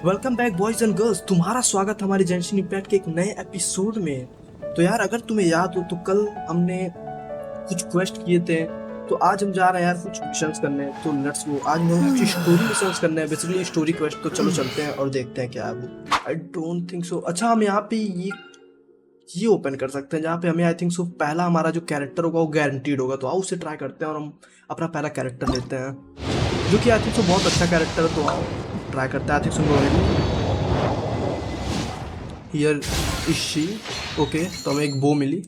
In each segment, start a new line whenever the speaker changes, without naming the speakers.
Welcome back boys and girls, तुम्हारा स्वागत हमारे जेंशिन इम्पैक्ट के एक नए एपिसोड में। तो यार, अगर तुम्हें याद हो तो कल हमने कुछ क्वेस्ट किए थे, तो आज हम जा रहे हैं यार कुछ मिशंस करने। तो लेट्स गो, आज हम कुछ स्टोरी मिशंस करने हैं, बेसिकली स्टोरी क्वेस्ट। तो चलो चलते हैं और देखते हैं क्या है वो। I don't think so. अच्छा, हम यहाँ पे ये ओपन कर सकते हैं जहाँ पे हमें आई थिंक सो पहला हमारा जो कैरेक्टर होगा वो गारंटीड होगा। तो आओ उसे ट्राई करते हैं और हम अपना पहला कैरेक्टर लेते हैं, जो कि आई थिंक सो बहुत अच्छा कैरेक्टर है। तो आओ ट्राई करते हैं। आई think so here is she. Okay, तो हमें एक बो मिली,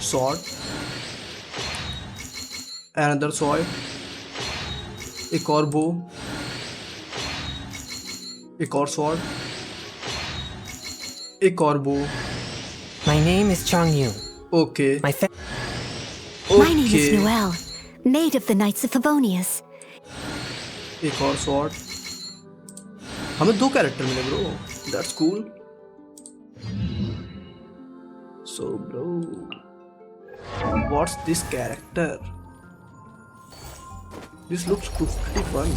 स्वॉर्ड, अनदर स्वॉर्ड, एक और बो, एक और स्वॉर्ड, एक और बो।
My name is Changyu.
Okay
My
My name is
okay,
Noelle, maid of the Knights of Favonius.
एक और स्वॉर्ड। हमें दो कैरेक्टर मिले bro, that's cool. So bro, what's this character? This looks pretty fun.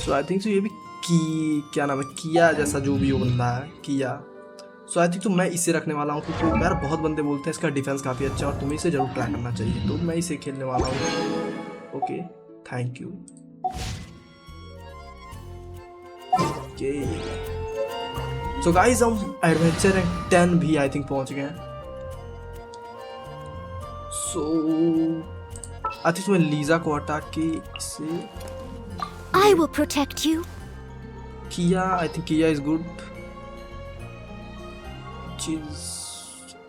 So I think सो ये भी क्या नाम है, किया जैसा जो भी वो बंदा है, किया। सो आई थिंक तो मैं इसे रखने वाला हूँ, क्योंकि यार बहुत बंदे बोलते हैं इसका डिफेंस काफ़ी अच्छा है और तुम्हें इसे जरूर ट्राई करना चाहिए। तो मैं इसे खेलने वाला हूँ। Okay, thank you. Okay, so guys, हम एडवेंचर 10 भी आई थिंक पहुंच गए हैं। सो आई थिंक मैं लीजा को हटा के इसे
I will protect you.
किया। आई थिंक किया इज गुड। चीज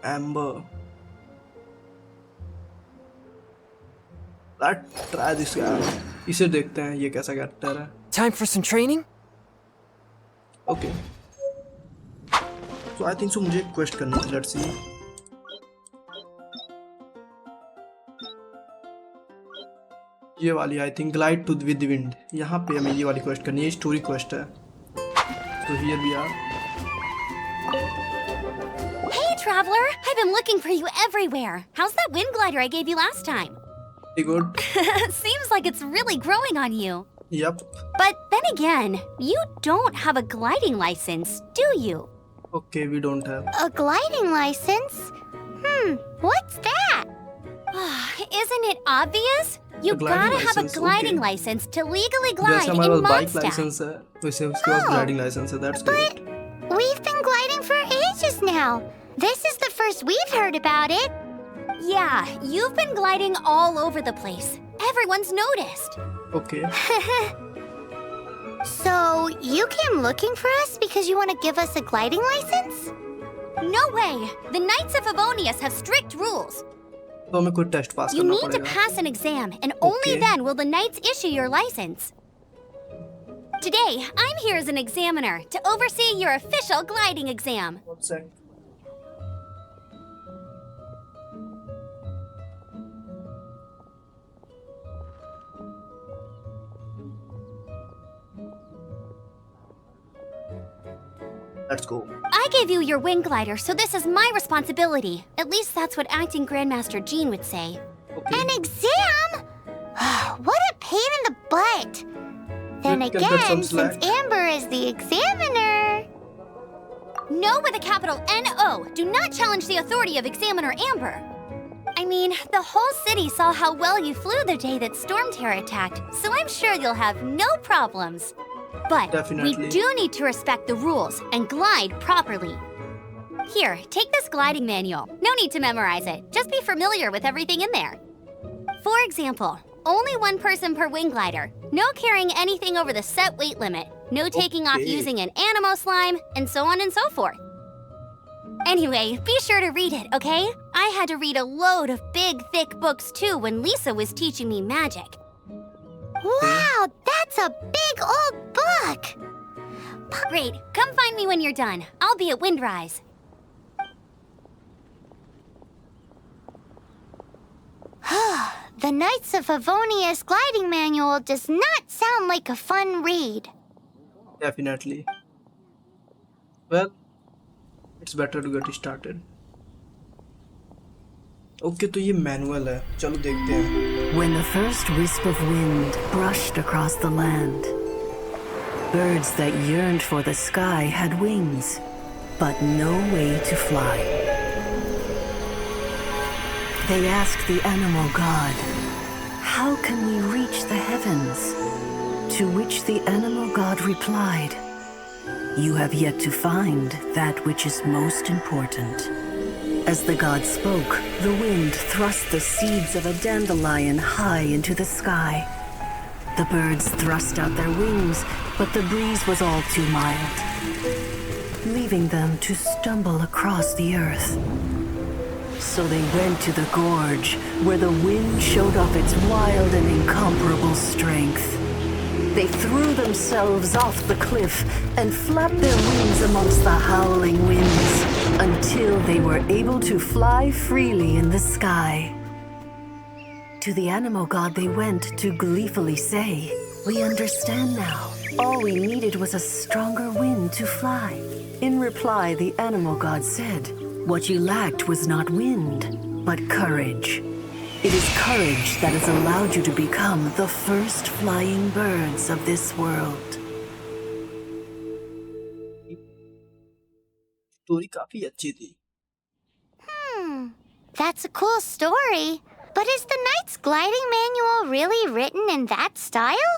amber, let's try this guy. इसे देखते हैं ये कैसा कैरेक्टर है।
Time for some training?
Okay, so I think so मुझे क्वेस्ट करनी थी। Let's see. ये वाली I think glide to with the wind, यहाँ पे हमें ये वाली क्वेस्ट करनी है। स्टोरी क्वेस्ट है। तो here we are.
Hey, traveler! I've been looking for you everywhere. How's that wind glider I gave you last time?
Very good.
Seems like it's really growing on you.
Yup.
But then again, you don't have a gliding license, do you?
Okay, we don't have.
A gliding license? What's that?
Isn't it obvious? You
gliding
gotta have a
license,
gliding
okay.
license to legally
जैसे
glide
हमारे
in
पास bike
Mondstadt.
Licence है, वैसे उसके पास
Oh,
gliding licence है। That's great.
We've been gliding for ages now. This is the first we've heard about it.
Yeah, you've been gliding all over the place. Everyone's noticed.
Okay,
So, you came looking for us because you want to give us a gliding license?
No way! The Knights of Favonius have strict rules.
तो हमें कोई test pass
You
करना
need to
पड़ेगा।
pass an exam, and only
Okay.
then will the Knights issue your license. Today, I'm here as an examiner to oversee your official gliding exam.
One sec. Let's go.
I gave you your wing glider, so this is my responsibility. At least that's what acting Grandmaster Jean would say.
Okay.
An exam? What a pain in the butt. Then
You can cut some
again,
slack.
since Amber is the examiner.
No with a capital N-O. Do not challenge the authority of Examiner Amber. I mean, the whole city saw how well you flew the day that Storm Terror attacked, so I'm sure you'll have no problems. But
Definitely.
we do need to respect the rules and glide properly. Here, take this gliding manual. No need to memorize it. Just be familiar with everything in there. For example, only one person per wing glider. No carrying anything over the set weight limit. No taking off
Okay.
using an animo slime, and so on and so forth. Anyway, be sure to read it, okay? I had to read a load of big, thick books too when Lisa was teaching me magic.
Wow, that's a big old book.
Great, come find me when you're done. I'll be at Windrise.
The Knights of Favonius gliding manual does not sound like a fun read.
Definitely. Well, it's better to get started. Okay तो ये manual है, चलो देखते हैं।
When the first wisp of wind brushed across the land, birds that yearned for the sky had wings, but no way to fly. They asked the animal god, "How can we reach the heavens?" To which the animal god replied, "You have yet to find that which is most important." As the god spoke, the wind thrust the seeds of a dandelion high into the sky. The birds thrust out their wings, but the breeze was all too mild, leaving them to stumble across the earth. So they went to the gorge, where the wind showed off its wild and incomparable strength. They threw themselves off the cliff and flapped their wings amongst the howling winds until they were able to fly freely in the sky. To the animal god they went to gleefully say, "We understand now. All we needed was a stronger wind to fly." In reply, the animal god said, "What you lacked was not wind, but courage. It is courage that has allowed you to become the first flying birds of this world."
Story काफी अच्छी थी।
That's a cool story. But is the Knight's gliding manual really written in that style?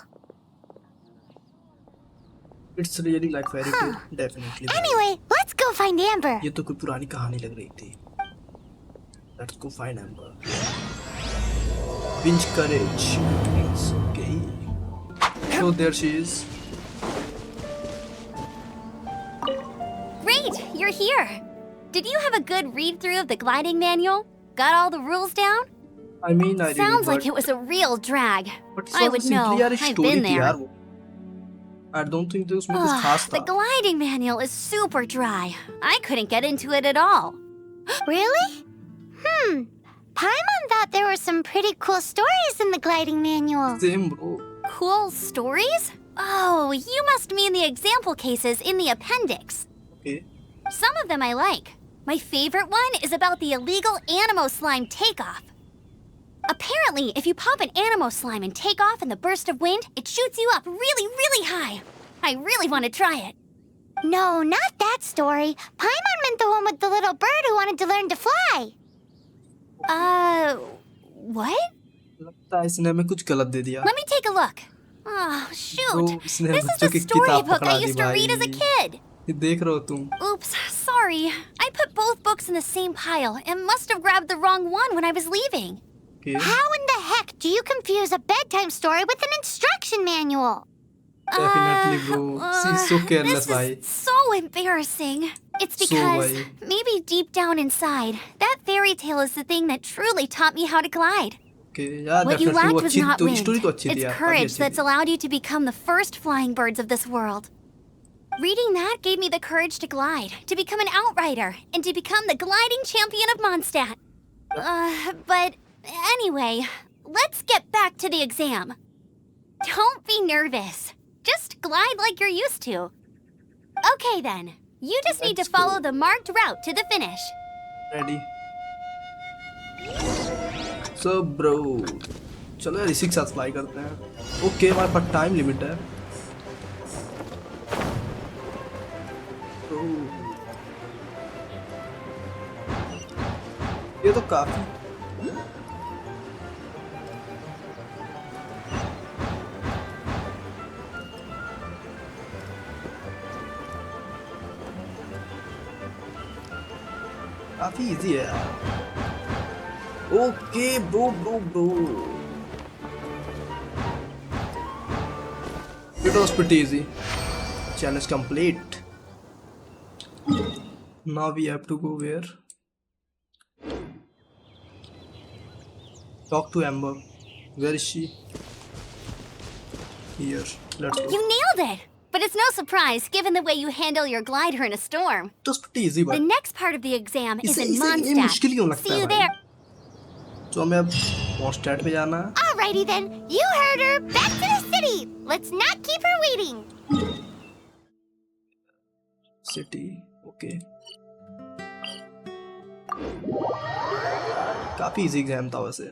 It's really like fairy tale, definitely.
Anyway, let's go find Amber.
ये तो कोई पुरानी कहानी लग रही थी। Let's go find Amber. Winch courage. It's okay. So there she is.
Great, you're here. Did you have a good read through of the gliding manual? Got all the rules down?
I mean, I read
Sounds
it,
like it was a real drag.
but
I would know.
यार
I've
story
been
थी
there.
यार वो। I don't think उसमें कुछ खास
The
था।
gliding manual is super dry. I couldn't get into it at all.
Really? Paimon thought there were some pretty cool stories in the gliding manual.
Same bro.
Cool stories? Oh, you must mean the example cases in the appendix.
Okay.
Some of them I like. My favorite one is about the illegal Animo slime takeoff. Apparently, if you pop an Animo slime and take off in the burst of wind, it shoots you up really, really high. I really want to try it.
No, not that story. Paimon meant the one with the little bird who wanted to learn to fly.
What?
लगता है इसने हमें कुछ गलत दे दिया।
Let me take a look. Oh, shoot.
Bro, इसने
This is
बच्चों
the
की किताब
storybook
पकड़ा
I
the
used to read as a
भाई।
kid.
ये देख रहे हो तुम?
Oops, sorry. I put both books in the same pile and must have grabbed the wrong one when I was leaving.
Okay.
How in the heck do you confuse a bedtime story with an instruction manual?
Definitely, bro. She's so careless,
This
bhai.
is so embarrassing. It's
So,
because
bhai.
maybe deep down inside, that fairy tale is the thing that truly taught me how to glide.
Okay, yeah,
What you
definitely
lacked
वो
was
अच्छी
not
तो
wind.
Story तो अच्छी थी
It's
यार, काफी
courage
अच्छी
that's
थी।
allowed you to become the first flying birds of this world. Reading that gave me the courage to glide, to become an outrider, and to become the gliding champion of Mondstadt. But anyway, let's get back to the exam. Don't be nervous. Just glide like you're used to. Okay then, you just need to
Let's go.
follow the marked route to the finish.
Ready? So bro, चलो यार इसी के साथ fly करते हैं। Okay, हमारे पास time limit है। Oh. ये तो काफी काफी इजी है यार। Okay bro bro bro, it was pretty easy. Challenge complete. Now we have to go where? Talk to Amber. Where is she? Here. Let's go.
You nailed it! But it's no surprise, given the way you handle your glider in a storm.
It was pretty easy,
The
but
next part of the exam is
इसे
in
इसे ये मुश्किल क्यों
Mondstadt.
लगता
See
है
you
भाई?
there.
तो हमें अब मॉन्स्टैट पे जाना है।
Alrighty then, you heard her. Back to the city. Let's not keep her waiting.
City, okay. काफी इजी एग्जाम था वैसे।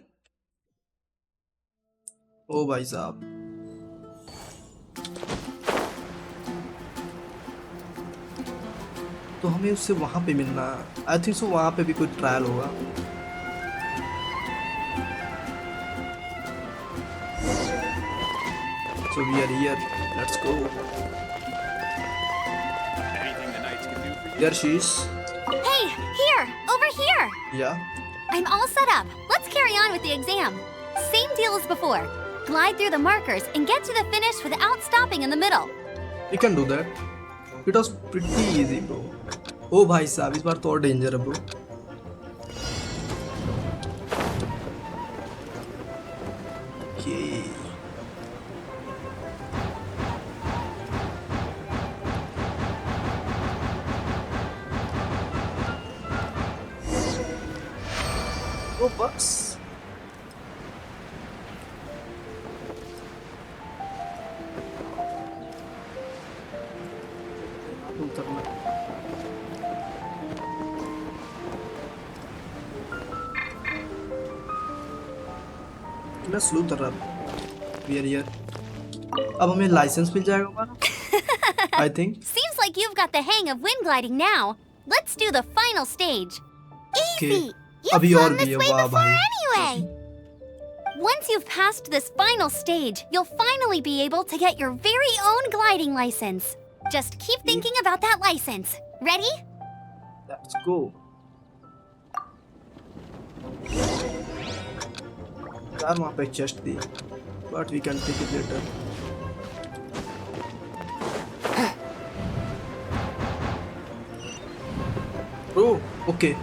ओ भाई साहब, तो हमें उससे वहां पे मिलना है। आई थिंक सो वहां पे भी कोई ट्रायल होगा। So we are here. Let's go.
Anything the knights can do for you?
There she is.
Hey, here, over here.
Yeah.
I'm all set up. Let's carry on with the exam. Same deal as before. Glide through the markers and get to the finish without stopping in the middle.
We can do that. It was pretty easy, bro. Oh भाई साहब, इस बार तो और danger है bro. Okay. Oh, bucks. उतरना। कितना slow उतर रहा है। यार अब हमें लाइसेंस मिल जाएगा हमारा। I think.
Seems like you've got the hang of wind gliding now. Let's do the final stage.
Okay.
You've
अभी और
flown
भी
this
है,
way
वाह
before
भाई।
anyway.
Once you've passed this final stage, you'll finally be able to get your very own gliding license. Just keep thinking about that license. Ready?
Let's go. यार वहाँ पे chest थी, but we can take it later. Oh, okay.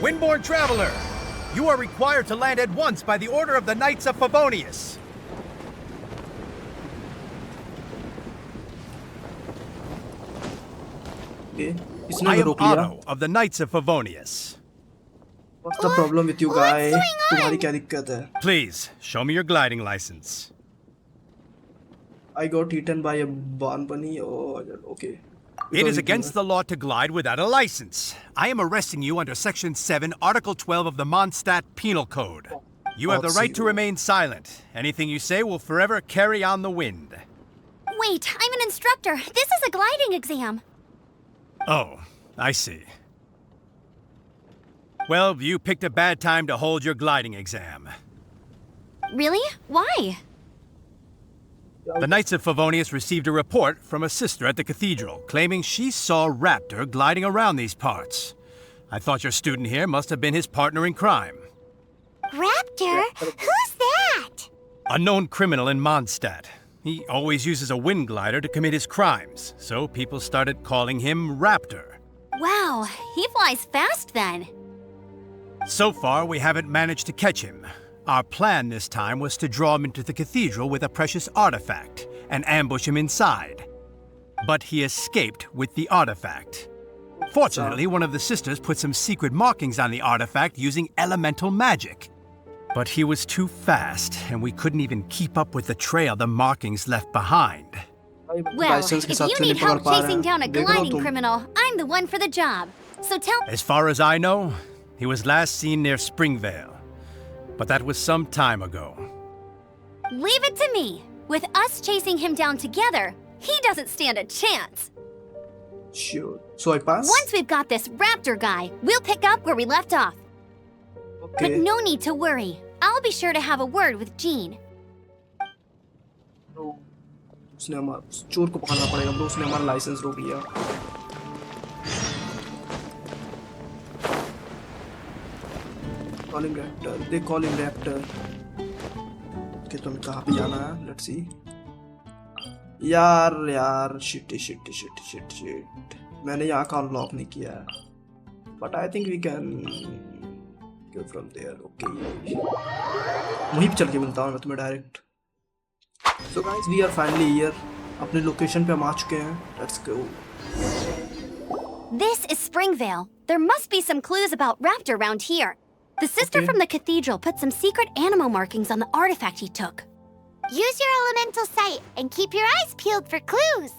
Windborne traveler, you are required to land at once by the order of the Knights of Favonius.
Okay.
I
इसने
am
रोक लिया।
Otto of the Knights of Favonius.
What's the problem with you guy? तुम्हारी क्या दिक्कत है?
Please, show me your gliding license.
I got eaten by a barn bunny. Oh, okay.
It is against the law to glide without a license. I am arresting you under Section 7, Article 12 of the Mondstadt Penal Code. You have the right to remain silent. Anything you say will forever carry on the wind.
Wait, I'm an instructor. This is a gliding exam.
Oh, I see. Well, you picked a bad time to hold your gliding exam.
Really? Why?
The Knights of Favonius received a report from a sister at the cathedral claiming she saw Raptor gliding around these parts. I thought your student here must have been his partner in crime.
Raptor? Who's that?
A known criminal in Mondstadt. He always uses a wind glider to commit his crimes, so people started calling him Raptor.
Wow, he flies fast then.
So far, we haven't managed to catch him. Our plan this time was to draw him into the cathedral with a precious artifact and ambush him inside. But he escaped with the artifact. Fortunately, one of the sisters put some secret markings on the artifact using elemental magic. But he was too fast, and we couldn't even keep up with the trail the markings left behind.
Well, if you need help chasing down a gliding criminal, I'm the one for the job. So tell
As far as I know, he was last seen near Springvale. But that was some time ago.
Leave it to me. With us chasing him down together, he doesn't stand a chance.
Sure. So I pass?
Once we've got this Raptor guy, we'll pick up where we left off. But
Okay.
no need to worry. I'll be sure to have a word with Jean.
तो उसने हमारा चोर को पकड़ना पड़ेगा bro. उसने हमारा licence रोक लिया। Call him Raptor. They call him Raptor. Okay, तो हमें कहाँ पे जाना है? Let's see. यार shit. मैंने यहाँ का अनलॉक नहीं किया है. But I think we can go from there. Okay. वहीं पे चल के मिलता हूँ मैं तुम्हें direct. So guys, we are finally here. अपने लोकेशन पे हम आ चुके हैं. Let's go.
This is Springvale. There must be some clues about Raptor around here. The sister
Okay.
from the cathedral put some secret animo markings on the artifact he took.
Use your elemental sight and keep your eyes peeled for clues.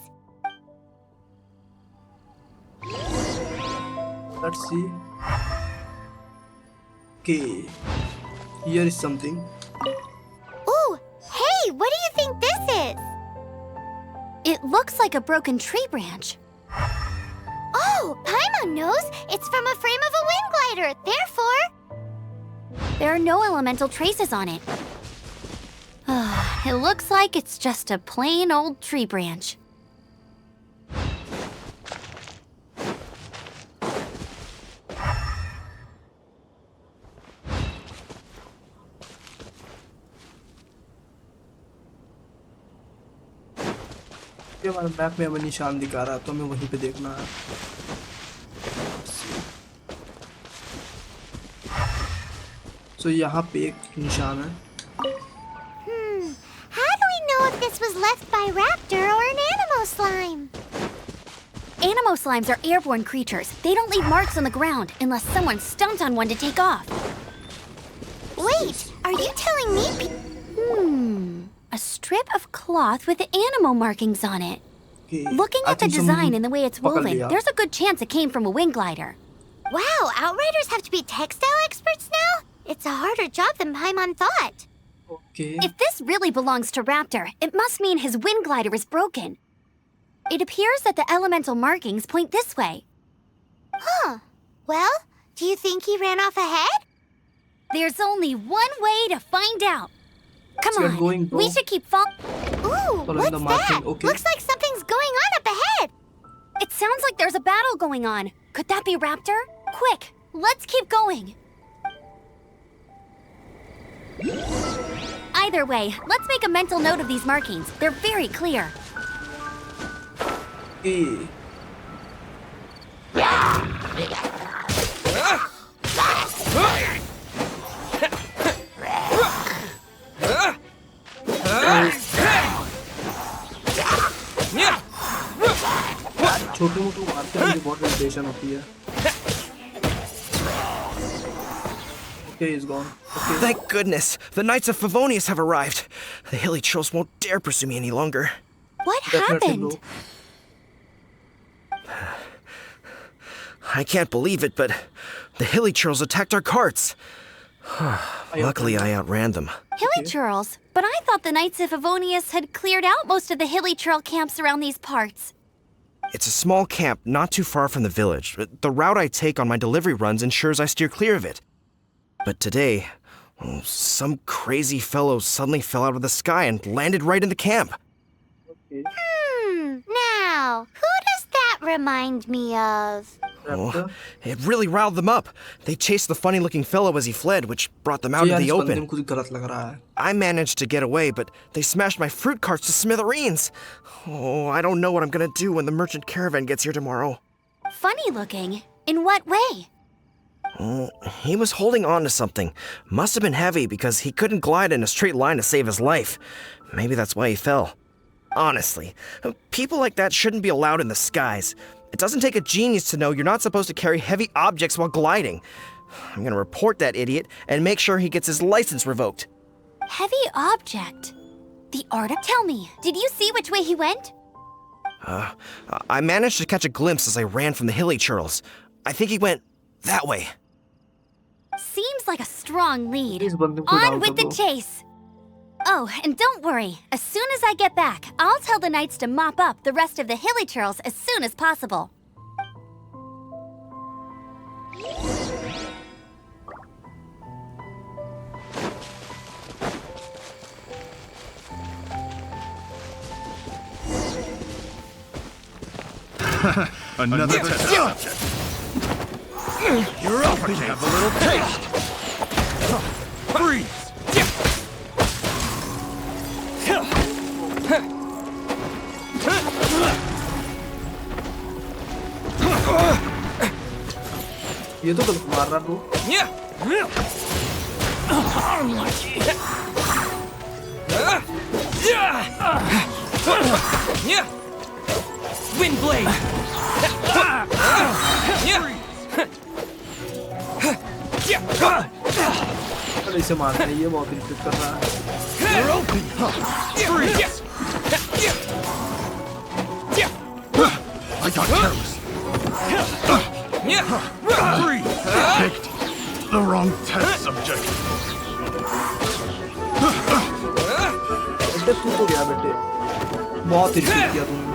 Let's see. Okay. Here is something.
Ooh, hey, what do you think this is?
It looks like a broken tree branch.
Oh, Paimon knows. It's from a frame of a wind glider. Therefore,
There are no elemental traces on it. It looks like it's just a plain old tree branch.
ये हमारे map में हमें निशान दिखा रहा है तो हमें वहीं पे देखना है. So यहाँ पे एक निशान है.
how do we know if this was left by Raptor or an Animo slime?
Animo slimes are airborne creatures. They don't leave marks on the ground unless someone stomped on one to take off.
Wait, are you telling me?
A strip of cloth with animo markings on it.
Okay.
Looking
I
at the
think some
design and the way it's
पकड़
woven,
लिया.
there's a good chance it came from a wind glider.
Wow, Outriders have to be textile experts now? It's a harder job than Paimon thought.
Okay.
If this really belongs to Raptor, it must mean his wind glider is broken. It appears that the elemental markings point this way.
Huh. Well, do you think he ran off ahead?
There's only one way to find out. Come
Let's get
on,
going, bro.
we should keep following.
Ooh,
Following
what's
the marking,
that?
okay.
Looks like something's going on up ahead.
It sounds like there's a battle going on. Could that be Raptor? Quick, let's keep going. Either way, let's make a mental note of these markings. They're very clear.
Okay. छोटे मोटे मारते हैं मुझे बहुत irritation होती है. Okay, he's gone. Okay.
Thank goodness! The Knights of Favonius have arrived. The hilly trolls won't dare pursue me any longer.
What
Definitely,
happened?
bro.
I can't believe it, but the hilly trolls attacked our carts. Luckily, I outran them.
Hilly churls? But I thought the Knights of Favonius had cleared out most of the hilly churl camps around these parts.
It's a small camp not too far from the village. The route I take on my delivery runs ensures I steer clear of it. But today, some crazy fellow suddenly fell out of the sky and landed right in the camp.
Now, who does that remind me of?
Raptor.
It really riled them up. They chased the funny-looking fellow as he fled, which brought them out
So
into
यार
the
इस बंदे
open.
में कुछ गलत लग रहा है.
I managed to get away, but they smashed my fruit carts to smithereens. Oh, I don't know what I'm gonna do when the merchant caravan gets here tomorrow.
Funny looking. In what way?
He was holding on to something. Must have been heavy because he couldn't glide in a straight line to save his life. Maybe that's why he fell. Honestly, people like that shouldn't be allowed in the skies. It doesn't take a genius to know you're not supposed to carry heavy objects while gliding. I'm gonna report that idiot and make sure he gets his license revoked.
Heavy object. The artist? Tell me, did you see which way he went?
I managed to catch a glimpse as I ran from the hilly churls. I think he went that way.
Seems like a strong lead.
इस बंदे को डाल
On with the
दो.
chase. Oh, and don't worry. As soon as I get back, I'll tell the knights to mop up the rest of the hilly churls as soon as possible.
Another test. You're up. Have a little taste. Freeze.
ये तो गलत मार रहा bro.
Wind blade.
अरे इसे मारते हैं, ये बहुत इरिटेट कर रहा है।
You're open! Freeze! I got careless. Freeze! Picked the wrong test subject.
बेटे तू तो गया बेटे, बहुत इरिटेट किया तूने।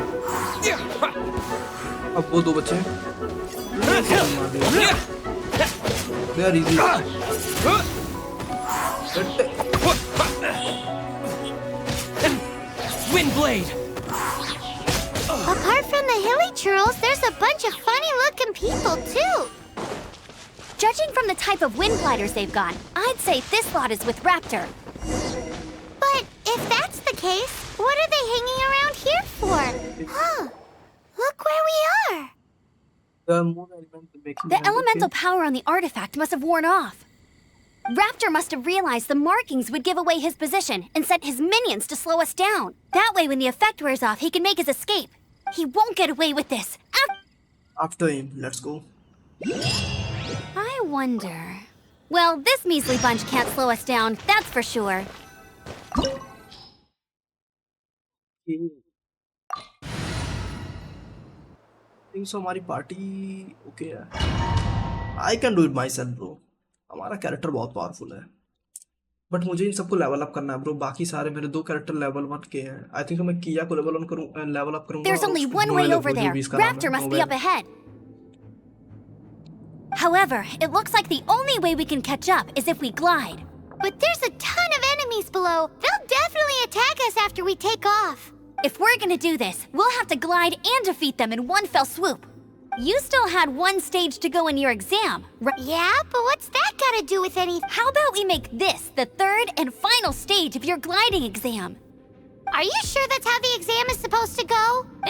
अब वो दो बच्चे दे आर इजी बेटे।
Wind blade.
Apart from the hilly churls, there's a bunch of funny-looking people too.
Judging from the type of wind gliders they've got, I'd say this lot is with Raptor.
But if that's the case, what are they hanging around here for? Huh? Look where we are.
The moon element making
The elemental power on the artifact must have worn off. Raptor must have realized the markings would give away his position and sent his minions to slow us down. That way, when the effect wears off, he can make his escape. He won't get away with this.
After him, let's go.
I wonder. Well, this measly bunch can't slow us down, that's for sure.
think so हमारी party okay है। I can do it my self bro. हमारा character बहुत powerful है, but मुझे इन सबको level up करना है bro. बाकी सारे मेरे दो कैरेक्टर लेवल 1 के हैं। आई थिंक मैं किया को लेवल अप करूंगा।
There's only one way over there. Raptor must be up ahead. However, it looks like the only way we can catch up is if we glide.
But there's a ton of enemies below. They'll definitely attack us after we take off.
If we're gonna do this, we'll have to glide and defeat them in one fell swoop. You still had one stage to go in your exam, right?
Yeah, but what's that got to do with anything?
How about we make this the third and final stage of your gliding exam?
Are you sure that's how the exam is supposed to go?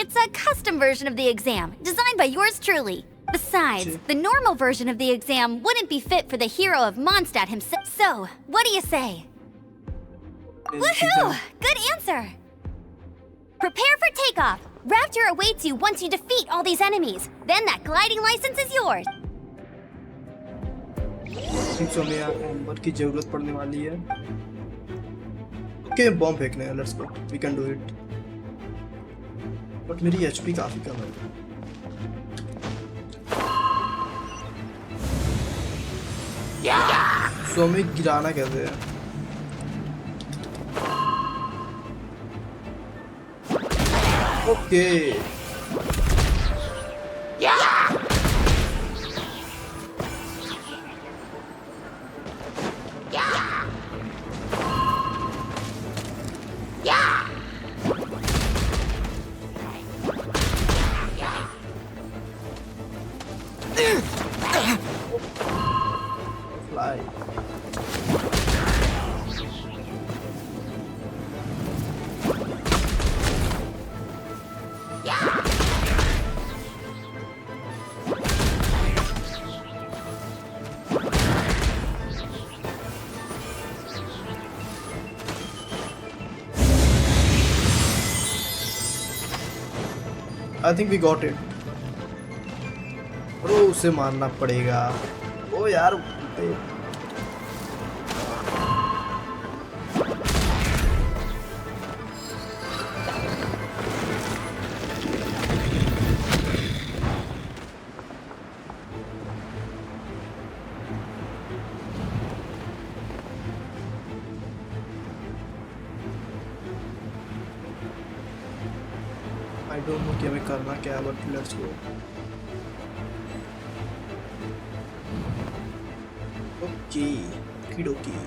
It's a custom version of the exam, designed by yours truly. Besides, the normal version of the exam wouldn't be fit for the hero of Mondstadt himself. So, what do you say? Woohoo! Good answer! Prepare for takeoff. Raptor awaits you once you defeat all these enemies. Then that gliding license is yours.
तो हमें amber की जरूरत पड़ने वाली है। Okay, bomb फेंकने हैं। Let's go, we can do it. But मेरी एचपी काफी कम है। सो हमें गिराना कैसे है? Okay fly. I think we got it. Bro उसे मारना पड़ेगा। ओ यार आई डोंट नो कि हमें करना क्या है, but let's go. Okay dokey.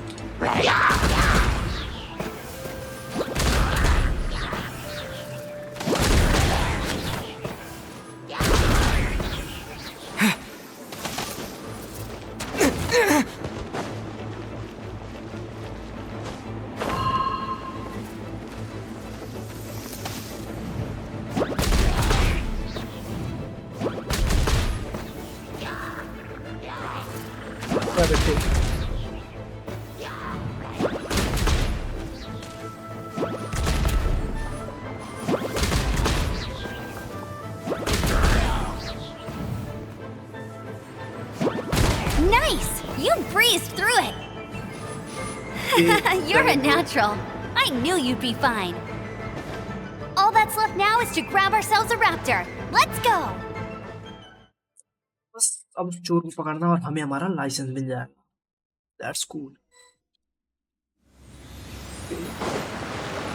Nice! You breezed through it. You're a natural. I knew you'd be fine. All that's left now is to grab ourselves a raptor. Let's go.
बस अब चोर को पकड़ना और हमें हमारा लाइसेंस मिल जाएगा. That's cool.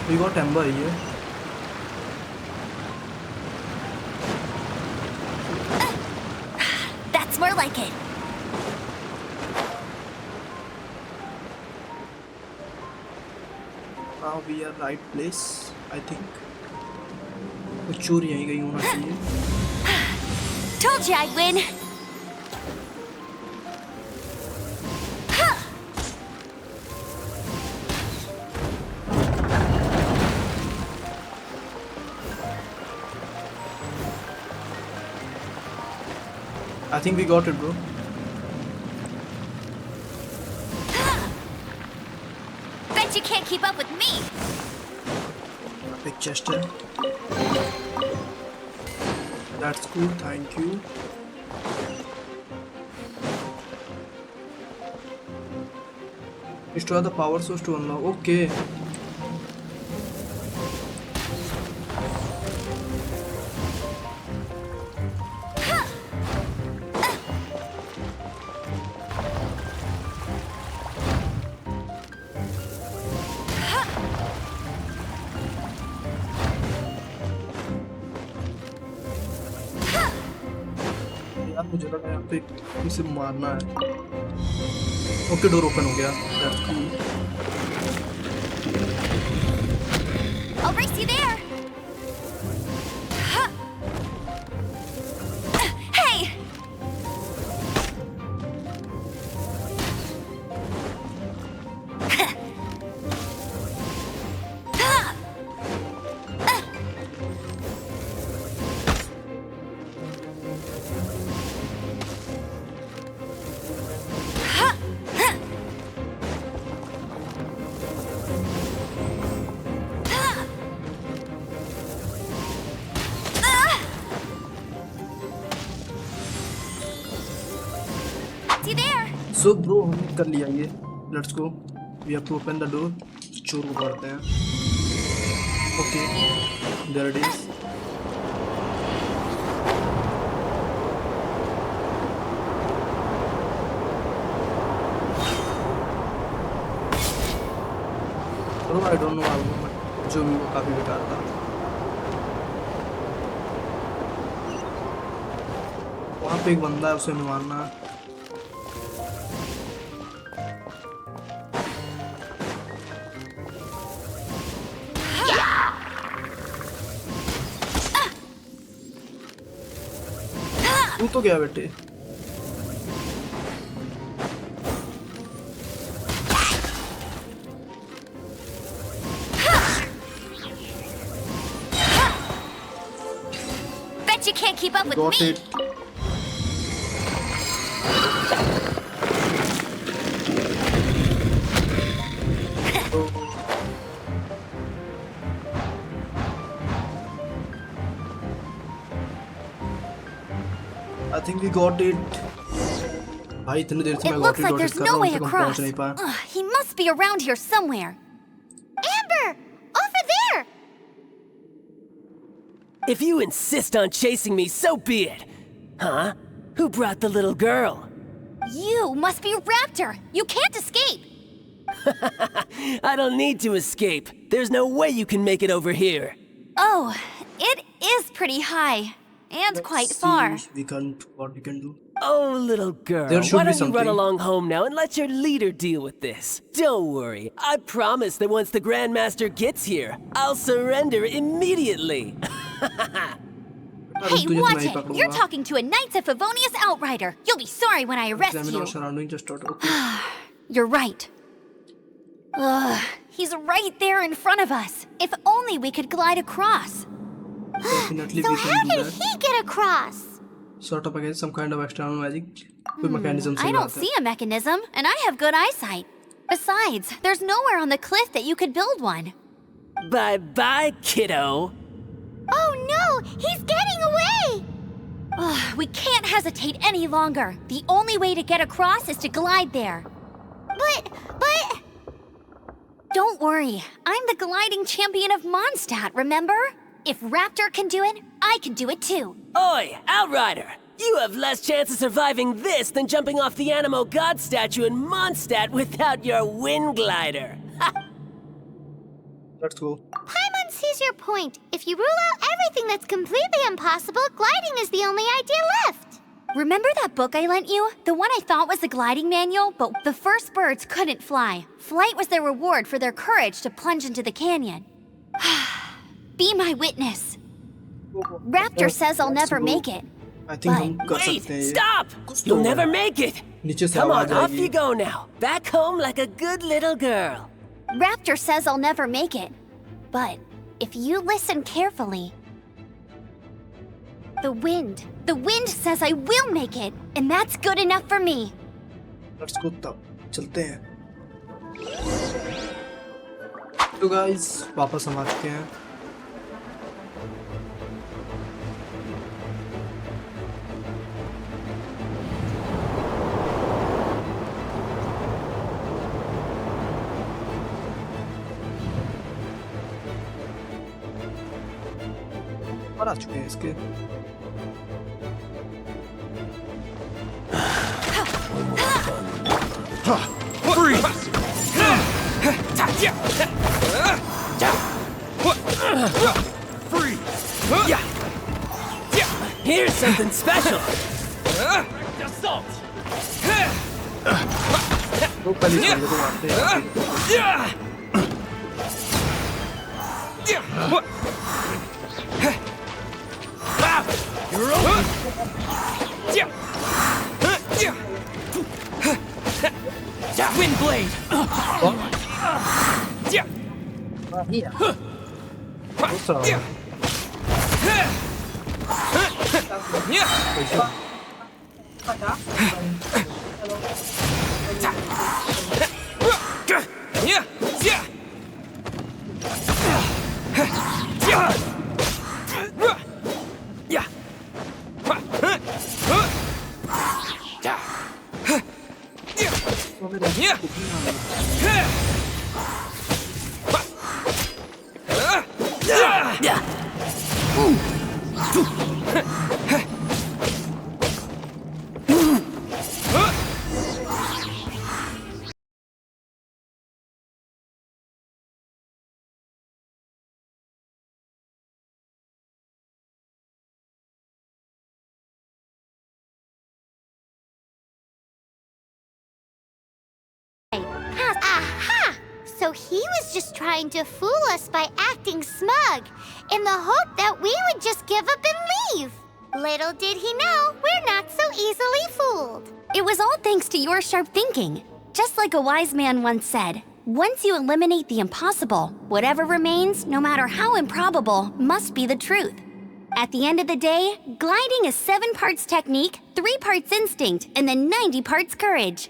We got Amber here.
That's more like it.
Now we are right place, I think. वो चोर यहीं कहीं होना चाहिए.
Told you I'd win.
I think we got it, bro.
Bet you can't keep up with me.
Big chest है. That's cool, thank you. Destroy the power source to unlock. Okay. यार मुझे लगा यहाँ पे किसी मारना है. ओके डोर ओपन हो गया. That's cool.
I'll race you there. Hey! See there?
So bro हमने कर लिया ये. Let's go. We have to open the door. चोर को पकड़ते हैं. Okay. There it is. Bro I don't know how जो भी वो काफी बेकार था. वहाँ पे एक बंदा है उसे मारना है. तू तो क्या बेटे.
Bet you can't keep up with
Got
me.
it. I think we got it. भाई इतनी देर से
It
मैं
looks
got
like
it
there's
कर
no
रहा हूँ
way
उसे कहीं
across.
पहुंच नहीं पाया.
Ugh, he must be around here somewhere.
Amber! Over there!
If you insist on chasing me, so be it. Huh? Who brought the little girl?
You must be Raptor. You can't escape.
I don't need to escape. There's no way you can make it over here.
Oh, it is pretty high. And quite
Let's
far.
see what we can do.
Oh, little girl,
There should
why
be
don't you run
something.
along home now and let your leader deal with this? Don't worry, I promise that once the Grandmaster gets here, I'll surrender immediately.
Hey, watch it! You're talking to a Knights of Favonius outrider. You'll be sorry when I arrest
Examine
you.
our surrounding just out. Okay.
You're right. Ugh, he's right there in front of us. If only we could glide across.
Definitely
So
we
how
can do
did
that.
he get across?
Sort of against some kind of external magic. कोई mechanism से
I don't
बात है.
see a mechanism, and I have good eyesight. Besides, there's nowhere on the cliff that you could build one.
Bye-bye, kiddo.
Oh no! He's getting away!
We can't hesitate any longer. The only way to get across is to glide there.
But...
Don't worry, I'm the gliding champion of Mondstadt, remember? If Raptor can do it, I can do it too.
Oi, Outrider! You have less chance of surviving this than jumping off the Animo God statue in Mondstadt without your wind glider. Ha!
Let's go.
Paimon sees your point. If you rule out everything that's completely impossible, gliding is the only idea left.
Remember that book I lent you? The one I thought was the gliding manual, but the first birds couldn't fly. Flight was their reward for their courage to plunge into the canyon. Be my witness. Raptor says I'll never make it.
I think हम कर
Wait,
सकते हैं ये.
stop!
कुछ तो
You'll
होगा.
never make it!
नीचे से
Come
आवाज
on, off
आएगी.
you go now. Back home like a good little girl.
Raptor says I'll never make it. But if you listen carefully, the wind says I will make it, and that's good enough for me.
Let's go तब चलते हैं. तो guys वापस हम आ चुके हैं. और आ चुके हैं इसके.
Here's something special.
तो पहले चलते तो मारते हैं.
Wind blade.
दूसरा.
Aha! So he was just trying to fool us by acting smug, in the hope that we would just give up and leave. Little did he know, we're not so easily fooled.
It was all thanks to your sharp thinking. Just like a wise man once said, once you eliminate the impossible, whatever remains, no matter how improbable, must be the truth. At the end of the day, gliding is 7 parts technique, 3 parts instinct, and then 90 parts courage.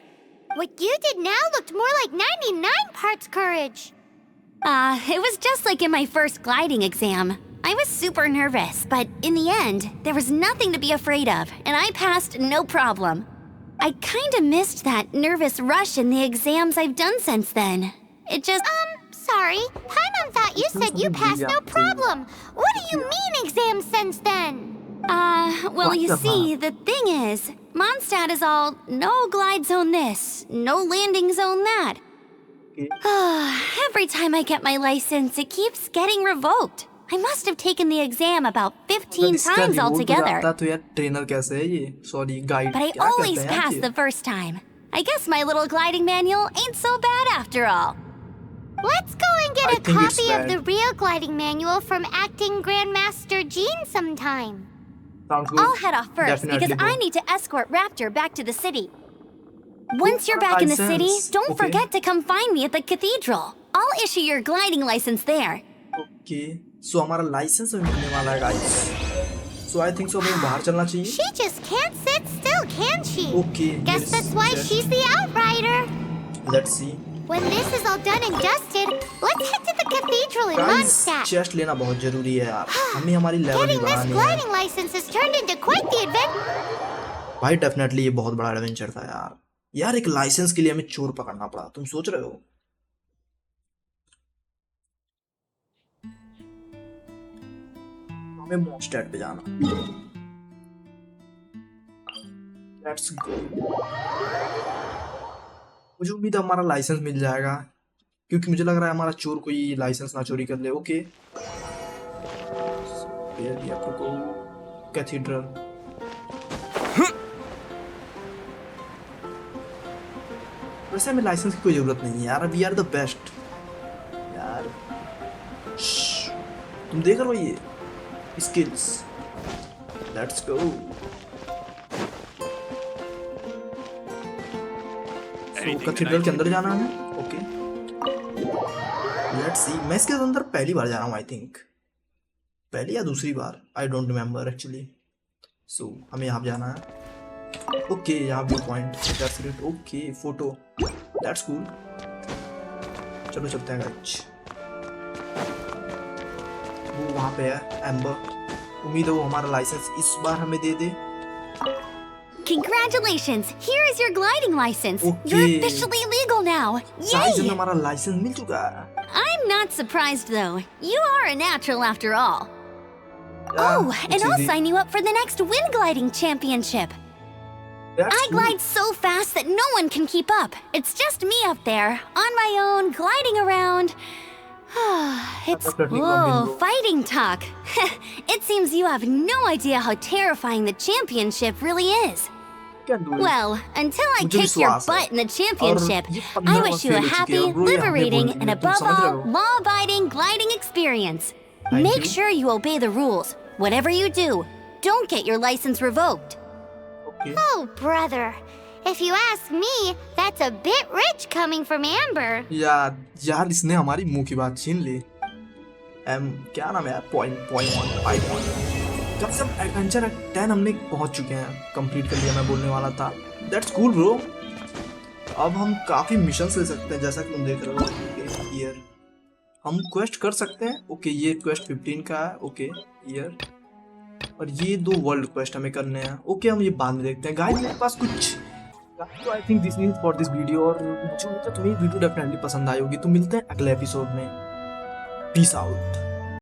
What you did now looked more like 99 parts courage.
It was just like in my first gliding exam. I was super nervous, but in the end, there was nothing to be afraid of, and I passed no problem. I kinda missed that nervous rush in the exams I've done since then. It just...
Sorry. Paimon thought you said you passed no problem. What do you mean exam since then?
Well, you see, the thing is, Mondstadt is all no glide zone this, no landing zone that. Every time I get my license, it keeps getting revoked. I must have taken the exam about 15 times altogether.
तो यार trainer कैसे है ये? Sorry, guide.
But I
क्या
always
करते हैं
pass
ये?
the first time. I guess my little gliding manual ain't so bad after all.
Let's go and get
I
a
think it's
copy of
bad.
the real gliding manual from acting Grandmaster Jean sometime.
Sounds good.
I'll head off first
Definitely
because
go.
I need to escort Raptor back to the city. Once you're back in the city,
License.
don't
Okay.
forget to come find me at the cathedral. I'll issue your gliding license there.
Okay. So हमारा licence भी मिलने वाला है guys. So I think so हमें बाहर चलना चाहिए.
She just can't sit still, can she?
Okay.
Guess
yes,
that's why
yes.
she's the outrider.
Let's see.
When this is all done and dusted, let's head to the cathedral in
guys
Mondstadt.
Chest लेना बहुत जरूरी है यार, हमें हमारी level भी
Getting this
बढ़ानी है।
gliding license has turned into quite the adventure.
भाई डेफिनेटली ये बहुत बड़ा एडवेंचर था यार। यार एक लाइसेंस के लिए हमें चोर पकड़ना पड़ा, तुम सोच रहे हो? हमें मोस्टेड पे जाना। Let's go. मुझे उम्मीद है हमारा लाइसेंस मिल जाएगा, क्योंकि मुझे लग रहा है हमारा चोर कोई लाइसेंस ना चोरी कर ले। Okay, cathedral. वैसे हमें लाइसेंस की कोई जरूरत नहीं है यार, वी आर द बेस्ट यार। तुम देख रहे हो ये स्किल्स। Let's go. कैथीड्रल के अंदर जाना है। Okay, let's see. मैं इसके अंदर पहली बार जा रहा हूँ, आई थिंक पहली या दूसरी बार, आई डोंट रिमेम्बर एक्चुअली। सो हमें यहाँ जाना है। ओके, यहाँ view point, that's great. Okay, photo, that's cool. चलो चलते हैं गाइस। वो वहाँ पे है एम्बर, उम्मीद है वो हमारा लाइसेंस इस बार हमें दे दे।
Congratulations! Here is your gliding license.
Okay.
You're officially legal now.
Size में
Yay!
हमारा लाइसेंस मिल चुका है।
I'm not surprised though. You are a natural after all.
Yeah,
Oh,
it's
and I'll
easy.
sign you up for the next wind gliding championship.
That's
I
cool.
glide so fast that no one can keep up. It's just me up there, on my own, gliding around. It's
definitely gonna
whoa,
win, bro.
fighting talk. It seems you have no idea how terrifying the championship really is.
Can do it.
Well, until I
मुझे
kick your
विश्वास है।
butt in the championship,
और ये
I
15
wish you a
fail हो चुके
happy,
हैं, bro, ये हमें
liberating,
बोल
and
दिया, तुम
above
समझ रहे
all,
हो?
law-abiding gliding experience.
Thank
Make
you.
sure you obey the rules. Whatever you do, don't get your license revoked.
Okay.
Oh, brother. If you ask me, that's a bit rich coming from Amber.
यार इसने हमारी मुंह की बात छीन ली। क्या नाम है यार? पाइमॉन। जब से एडवेंचर 10 हमने पहुंच चुके हैं, कंप्लीट कर लिया, मैं बोलने वाला था। That's cool bro. अब हम काफी मिशंस ले सकते हैं, जैसा कि तुम देख रहे हो। ईयर हम क्वेस्ट कर सकते हैं। ओके, ये क्वेस्ट 15 का है। ओके, ईयर, और ये 2 वर्ल्ड क्वेस्ट हमें करने हैं। ओके, हम ये बाद में देखते हैं। गाइस मेरे पास कुछ, तो I think this is for this video, और मुझे उम्मीद है तुम्हें वीडियो डेफिनेटली पसंद आई होगी। तो मिलते हैं अगले एपिसोड में। Peace out.